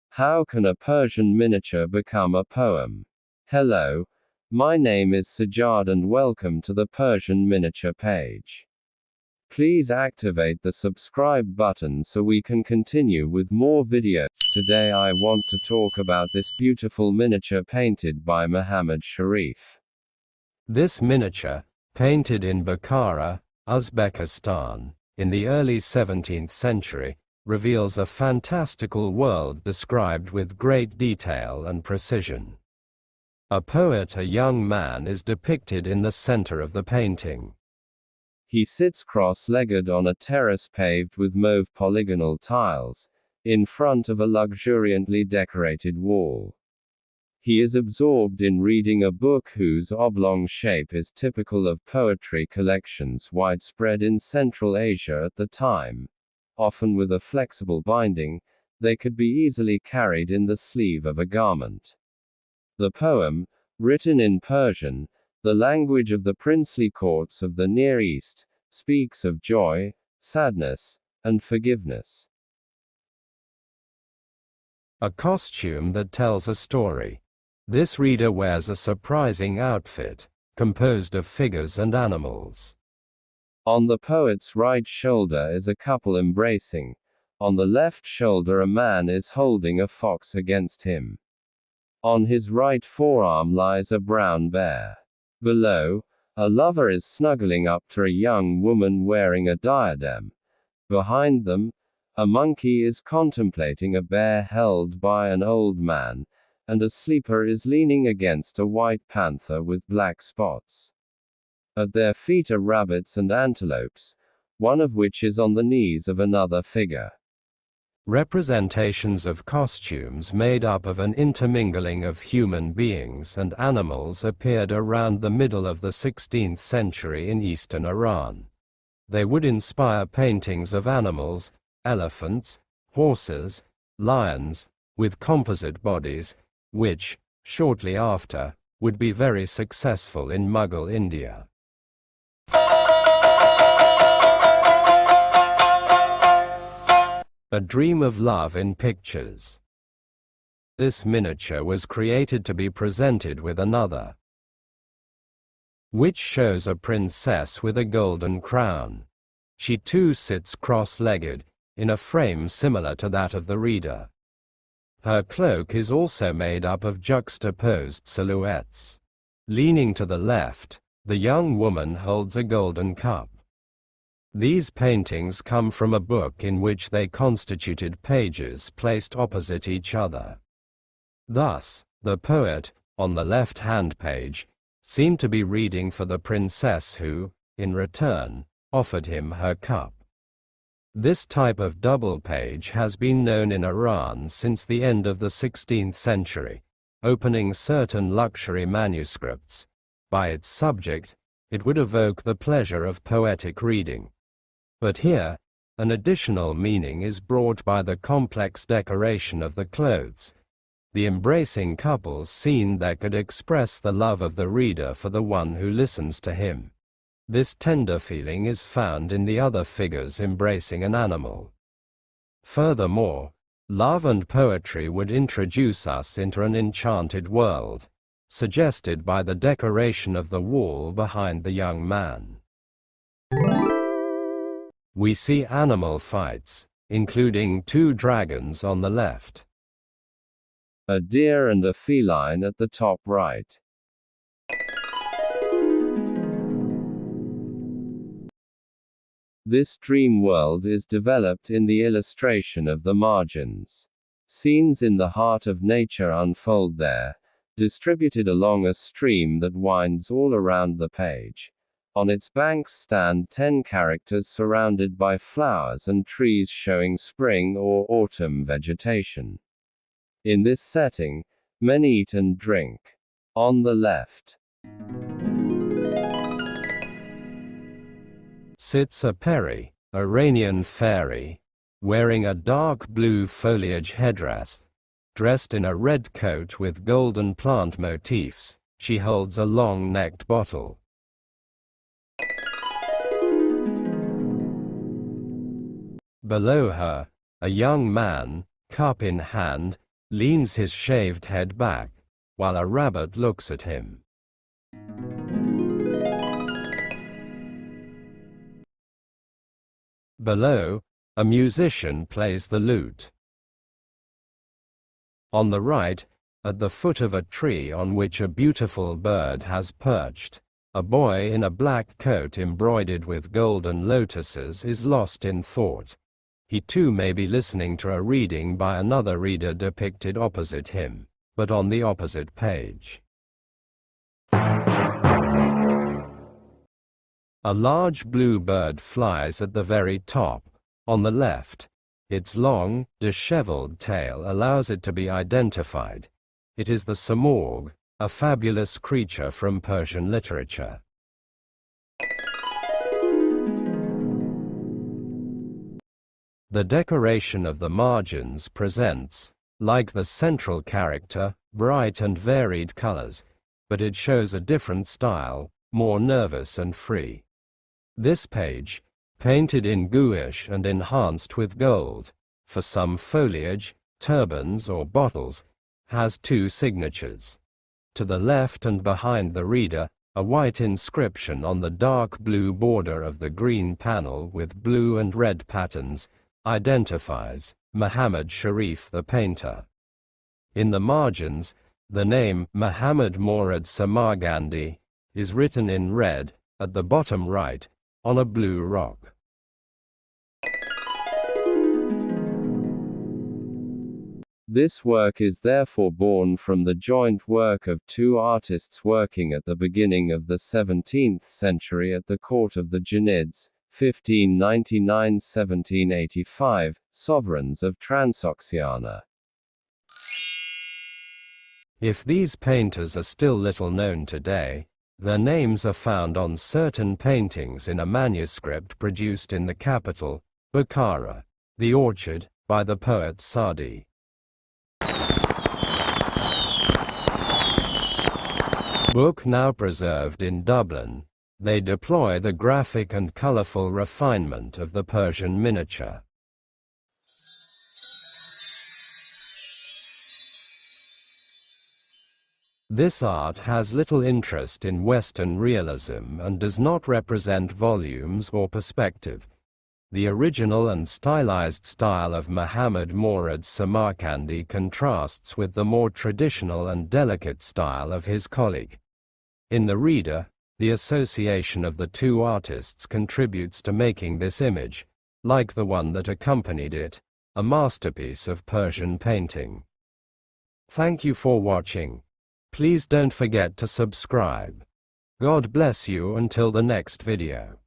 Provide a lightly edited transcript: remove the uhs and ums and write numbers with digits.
How can a Persian miniature become a poem? Hello, my name is Sajad and welcome to the Persian miniature page. Please activate the subscribe button so we can continue with more videos. Today I want to talk about this beautiful miniature painted by Muhammad Sharif. This miniature, painted in Bukhara, Uzbekistan, in the early 17th century, reveals a fantastical world described with great detail and precision. A poet, a young man, is depicted in the center of the painting. He sits cross-legged on a terrace paved with mauve polygonal tiles, in front of a luxuriantly decorated wall. He is absorbed in reading a book whose oblong shape is typical of poetry collections widespread in Central Asia at the time. Often with a flexible binding, they could be easily carried in the sleeve of a garment. The poem, written in Persian, the language of the princely courts of the Near East, speaks of joy, sadness, and forgiveness. A costume that tells a story. This reader wears a surprising outfit, composed of figures and animals. On the poet's right shoulder is a couple embracing. On the left shoulder a man is holding a fox against him. On his right forearm lies a brown bear. Below, a lover is snuggling up to a young woman wearing a diadem. Behind them, a monkey is contemplating a bear held by an old man, and a sleeper is leaning against a white panther with black spots. At their feet are rabbits and antelopes, one of which is on the knees of another figure. Representations of costumes made up of an intermingling of human beings and animals appeared around the middle of the 16th century in eastern Iran. They would inspire paintings of animals, elephants, horses, lions, with composite bodies, which, shortly after, would be very successful in Mughal India. A dream of love in pictures. This miniature was created to be presented with another, which shows a princess with a golden crown. She too sits cross-legged, in a frame similar to that of the reader. Her cloak is also made up of juxtaposed silhouettes. Leaning to the left, the young woman holds a golden cup. These paintings come from a book in which they constituted pages placed opposite each other. Thus, the poet, on the left-hand page, seemed to be reading for the princess who, in return, offered him her cup. This type of double page has been known in Iran since the end of the 16th century, opening certain luxury manuscripts. By its subject, it would evoke the pleasure of poetic reading. But here, an additional meaning is brought by the complex decoration of the clothes. The embracing couples seen there could express the love of the reader for the one who listens to him. This tender feeling is found in the other figures embracing an animal. Furthermore, love and poetry would introduce us into an enchanted world, suggested by the decoration of the wall behind the young man. We see animal fights, including two dragons on the left, a deer and a feline at the top right. This dream world is developed in the illustration of the margins. Scenes in the heart of nature unfold there, distributed along a stream that winds all around the page. On its banks stand 10 characters surrounded by flowers and trees showing spring or autumn vegetation. In this setting, men eat and drink. On the left sits a peri, Iranian fairy, wearing a dark blue foliage headdress. Dressed in a red coat with golden plant motifs, she holds a long-necked bottle. Below her, a young man, cup in hand, leans his shaved head back, while a rabbit looks at him. Below, a musician plays the lute. On the right, at the foot of a tree on which a beautiful bird has perched, a boy in a black coat embroidered with golden lotuses is lost in thought. He too may be listening to a reading by another reader depicted opposite him, but on the opposite page. A large blue bird flies at the very top, on the left. Its long, disheveled tail allows it to be identified. It is the samorg, a fabulous creature from Persian literature. The decoration of the margins presents, like the central character, bright and varied colors, but it shows a different style, more nervous and free. This page, painted in gouache and enhanced with gold, for some foliage, turbans or bottles, has two signatures. To the left and behind the reader, a white inscription on the dark blue border of the green panel with blue and red patterns identifies Muhammad Sharif the painter. In the margins, the name Muhammad Murad Samarkandi is written in red, at the bottom right, on a blue rock. This work is therefore born from the joint work of two artists working at the beginning of the 17th century at the court of the Janids, 1599–1785, sovereigns of Transoxiana. If these painters are still little known today, their names are found on certain paintings in a manuscript produced in the capital, Bukhara, The Orchard, by the poet Sadi. Book now preserved in Dublin, they deploy the graphic and colorful refinement of the Persian miniature. This art has little interest in Western realism and does not represent volumes or perspective. The original and stylized style of Muhammad Murad Samarkandi contrasts with the more traditional and delicate style of his colleague. In the reader, the association of the two artists contributes to making this image, like the one that accompanied it, a masterpiece of Persian painting. Thank you for watching. Please don't forget to subscribe. God bless you until the next video.